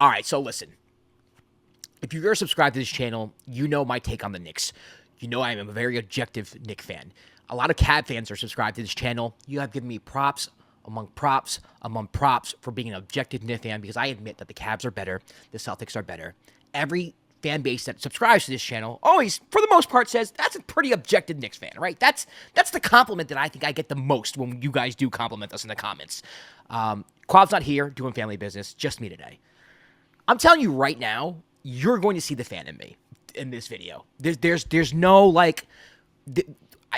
All right, so listen. If you're subscribed to this channel, you know my take on the Knicks. You know I am a very objective Knicks fan. A lot of Cab fans are subscribed to this channel. You have given me props among props for being an objective Knicks fan because I admit that the Cavs are better, the Celtics are better. Every fan base that subscribes to this channel always, for the most part, says that's a pretty objective Knicks fan, right? That's the compliment that I think I get the most when you guys do compliment us in the comments. Kwab's not here doing family business, just me today. I'm telling you right now, you're going to see the fan in me in this video. There's no, like,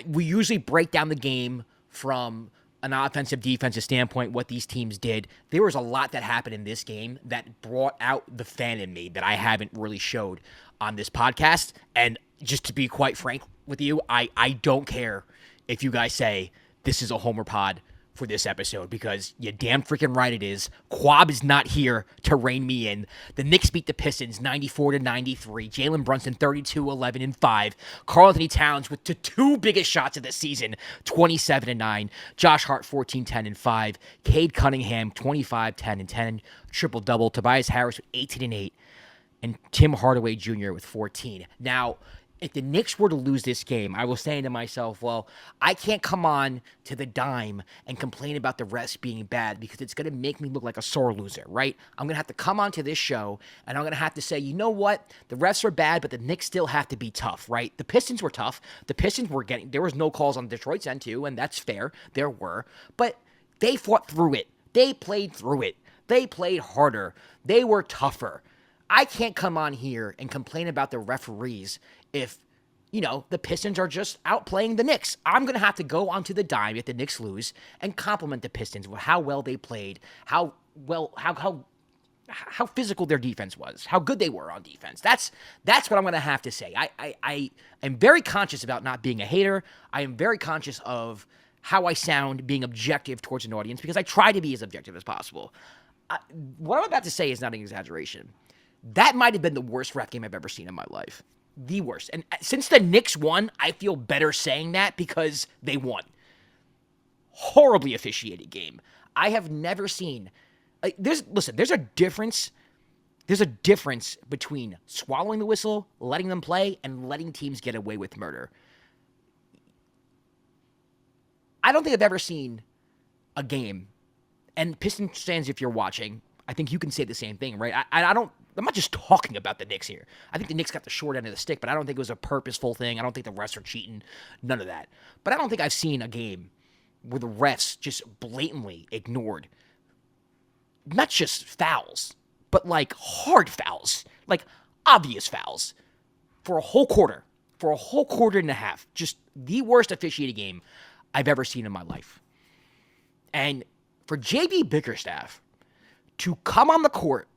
we usually break down the game from an offensive, defensive standpoint, what these teams did. There was a lot that happened in this game that brought out the fan in me that I haven't really showed on this podcast. And just to be quite frank with you, I don't care if you guys say this is a homer pod for this episode, because you're damn freaking right it is. Kwab is not here to rein me in. The Knicks beat the Pistons 94-93. Jalen Brunson 32-11-5. Karl-Anthony Towns with the two biggest shots of the season, 27-9. Josh Hart 14-10-5. Cade Cunningham 25-10-10. Triple-double. Tobias Harris with 18-8. And Tim Hardaway Jr. with 14. Now, if the Knicks were to lose this game, I was saying to myself, well, I can't come on to the dime and complain about the refs being bad because it's going to make me look like a sore loser, right? I'm going to have to come on to this show and I'm going to have to say, you know what? The refs are bad, but the Knicks still have to be tough, right? The Pistons were tough. The Pistons were there was no calls on Detroit's end too, and that's fair. There were. But they fought through it. They played through it. They played harder. They were tougher. I can't come on here and complain about the referees if, you know, the Pistons are just outplaying the Knicks. I'm going to have to go onto the dime if the Knicks lose and compliment the Pistons with how well they played, how physical their defense was, how good they were on defense. That's what I'm going to have to say. I am very conscious about not being a hater. I am very conscious of how I sound being objective towards an audience because I try to be as objective as possible. What I'm about to say is not an exaggeration. That might have been the worst ref game I've ever seen in my life. The worst. And since the Knicks won, I feel better saying that because they won. Horribly officiated game. I have never seen... there's a difference. There's a difference between swallowing the whistle, letting them play, and letting teams get away with murder. I don't think I've ever seen a game, and Pistons fans, if you're watching, I think you can say the same thing, right? I'm not just talking about the Knicks here. I think the Knicks got the short end of the stick, but I don't think it was a purposeful thing. I don't think the refs are cheating. None of that. But I don't think I've seen a game where the refs just blatantly ignored not just fouls, but like hard fouls, like obvious fouls for a whole quarter, and a half. Just the worst officiated game I've ever seen in my life. And for JB Bickerstaff to come on the court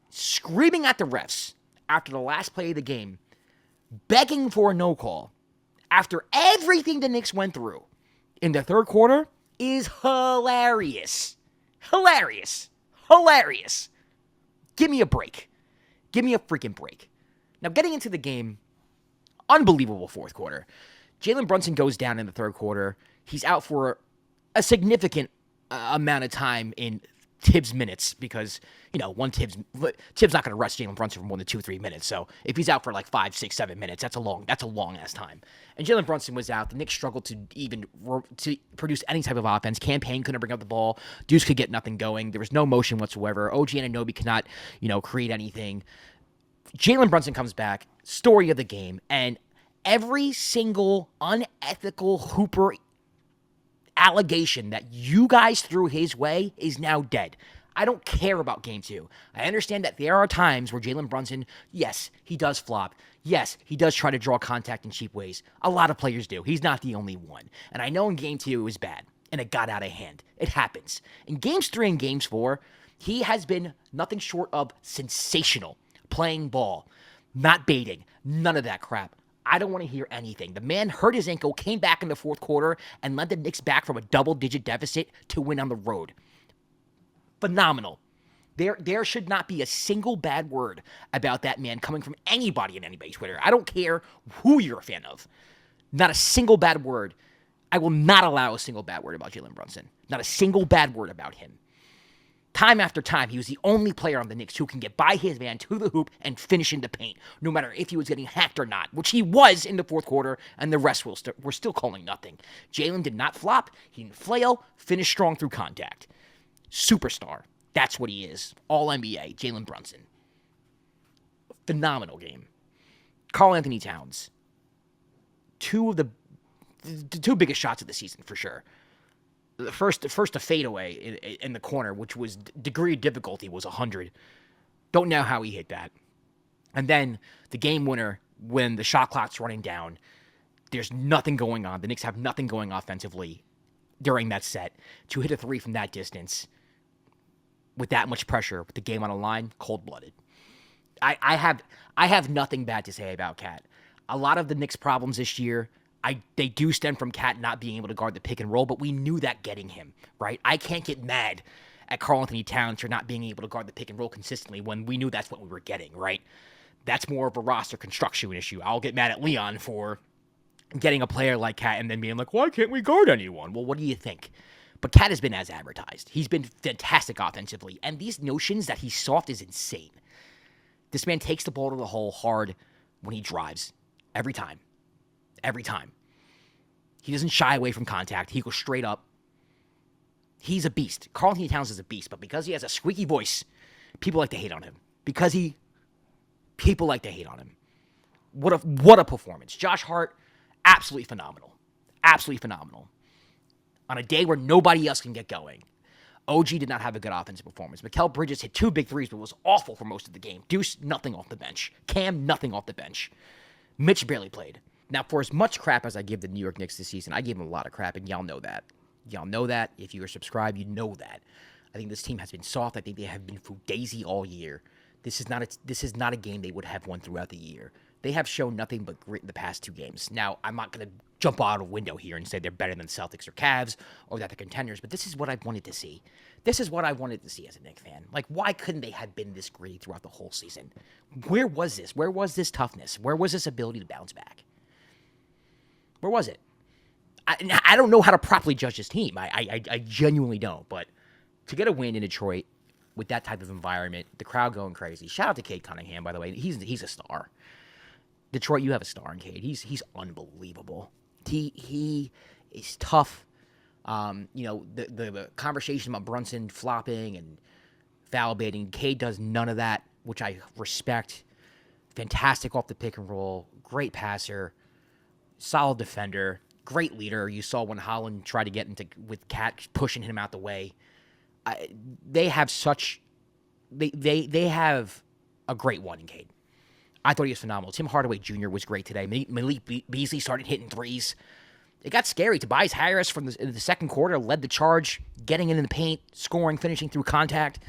screaming at the refs after the last play of the game, begging for a no call, after everything the Knicks went through in the third quarter, is hilarious. Hilarious. Give me a break. Give me a freaking break. Now, getting into the game, unbelievable fourth quarter. Jalen Brunson goes down in the third quarter. He's out for a significant amount of time in Tibbs minutes because, you know, Tibbs not going to rest Jalen Brunson for more than 2-3 minutes. So if he's out for like 5, 6, 7 minutes, that's a long ass time. And Jalen Brunson was out. The Knicks struggled to even to produce any type of offense. Campaign couldn't bring up the ball. Deuce could get nothing going. There was no motion whatsoever. OG Anunoby could not, create anything. Jalen Brunson comes back. Story of the game, and every single unethical Hooper allegation that you guys threw his way is now dead. I don't care about game 2. I understand that there are times where Jalen Brunson, yes, he does flop. Yes, he does try to draw contact in cheap ways. A lot of players do. He's not the only one. And I know in game 2 it was bad, and it got out of hand. It happens. In games 3 and games 4, he has been nothing short of sensational. Playing ball, not baiting, none of that crap. I don't want to hear anything. The man hurt his ankle, came back in the fourth quarter, and led the Knicks back from a double-digit deficit to win on the road. Phenomenal. There should not be a single bad word about that man coming from anybody in anybody's Twitter. I don't care who you're a fan of. Not a single bad word. I will not allow a single bad word about Jalen Brunson. Not a single bad word about him. Time after time, he was the only player on the Knicks who can get by his man to the hoop and finish in the paint, no matter if he was getting hacked or not, which he was in the fourth quarter, and the rest were still calling nothing. Jalen did not flop. He didn't flail. Finished strong through contact. Superstar. That's what he is. All NBA. Jalen Brunson. Phenomenal game. Karl-Anthony Towns. The two biggest shots of the season, for sure. The first a fadeaway in the corner, which was degree of difficulty was 100. Don't know how he hit that. And then the game winner when the shot clock's running down. There's nothing going on. The Knicks have nothing going offensively during that set. To hit a three from that distance with that much pressure, with the game on the line, cold-blooded. I have nothing bad to say about Cat. A lot of the Knicks' problems this year, they do stem from Cat not being able to guard the pick and roll, but we knew that getting him, right? I can't get mad at Karl-Anthony Towns for not being able to guard the pick and roll consistently when we knew that's what we were getting, right? That's more of a roster construction issue. I'll get mad at Leon for getting a player like Cat and then being like, why can't we guard anyone? Well, what do you think? But Cat has been as advertised. He's been fantastic offensively, and these notions that he's soft is insane. This man takes the ball to the hole hard when he drives. Every time. Every time. He doesn't shy away from contact. He goes straight up. He's a beast. Karl-Anthony Towns is a beast, but because he has a squeaky voice, people like to hate on him. People like to hate on him. What a performance. Josh Hart, absolutely phenomenal. Absolutely phenomenal. On a day where nobody else can get going. OG did not have a good offensive performance. Mikal Bridges hit 2 big threes, but was awful for most of the game. Deuce, nothing off the bench. Cam, nothing off the bench. Mitch barely played. Now, for as much crap as I give the New York Knicks this season, I gave them a lot of crap, and y'all know that. Y'all know that. If you are subscribed, you know that. I think this team has been soft. I think they have been fugazi all year. This is not a game they would have won throughout the year. They have shown nothing but grit in the past 2 games. Now, I'm not going to jump out a window here and say they're better than Celtics or Cavs or that they're contenders, but this is what I wanted to see. This is what I wanted to see as a Knicks fan. Like, why couldn't they have been this gritty throughout the whole season? Where was this? Where was this toughness? Where was this ability to bounce back? Where was it? I don't know how to properly judge this team. I genuinely don't. But to get a win in Detroit with that type of environment, the crowd going crazy. Shout out to Cade Cunningham, by the way. He's a star. Detroit, you have a star in Cade. He's unbelievable. He is tough. The conversation about Brunson flopping and foul baiting, Cade does none of that, which I respect. Fantastic off the pick and roll. Great passer. Solid defender. Great leader. You saw when Holland tried to get with Cat pushing him out the way. They have a great one in Cade. I thought he was phenomenal. Tim Hardaway Jr. was great today. Malik Beasley started hitting threes. It got scary. Tobias Harris in the second quarter led the charge, getting in the paint, scoring, finishing through contact.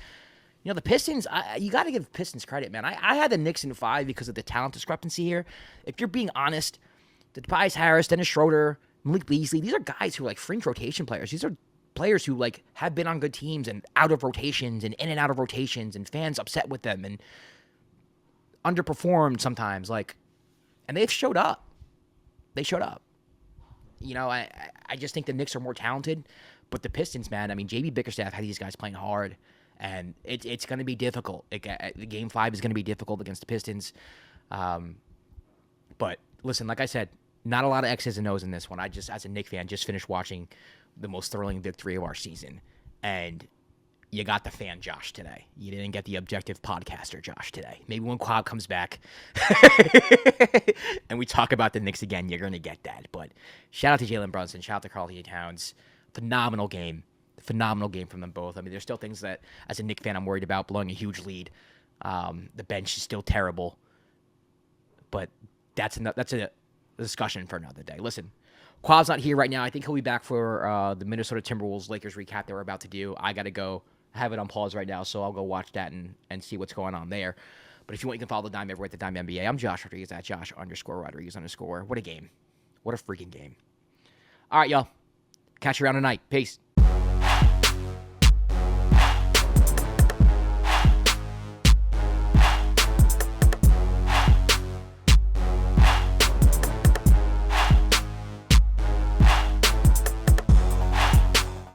You know, the Pistons, you got to give Pistons credit, man. I had the Knicks in 5 because of the talent discrepancy here. If you're being honest, the Tobias Harris, Dennis Schroeder, Malik Beasley, these are guys who are like fringe rotation players. These are players who like have been on good teams and out of rotations and in and out of rotations and fans upset with them and underperformed sometimes, and they've showed up. They showed up. You know, I just think the Knicks are more talented, but the Pistons, man, I mean, JB Bickerstaff had these guys playing hard, and it's going to be difficult. Game 5 is going to be difficult against the Pistons. But listen, like I said, not a lot of X's and O's in this one. I just, as a Knicks fan, just finished watching the most thrilling victory of our season, and you got the fan Josh today. You didn't get the objective podcaster Josh today. Maybe when Kwab comes back and we talk about the Knicks again, you're going to get that. But shout out to Jalen Brunson. Shout out to Karl-Anthony Towns. Phenomenal game. Phenomenal game from them both. I mean, there's still things that, as a Knicks fan, I'm worried about, blowing a huge lead. The bench is still terrible. But that's a discussion for another day. Listen, Kwab's not here right now. I think he'll be back for the Minnesota Timberwolves Lakers recap that we're about to do. I got to go. I have it on pause right now, so I'll go watch that and see what's going on there. But if you want, you can follow the Dime everywhere at the Dime NBA. I'm Josh Rodriguez at Josh_Rodriguez_. What a game. What a freaking game. All right, y'all. Catch you around tonight. Peace.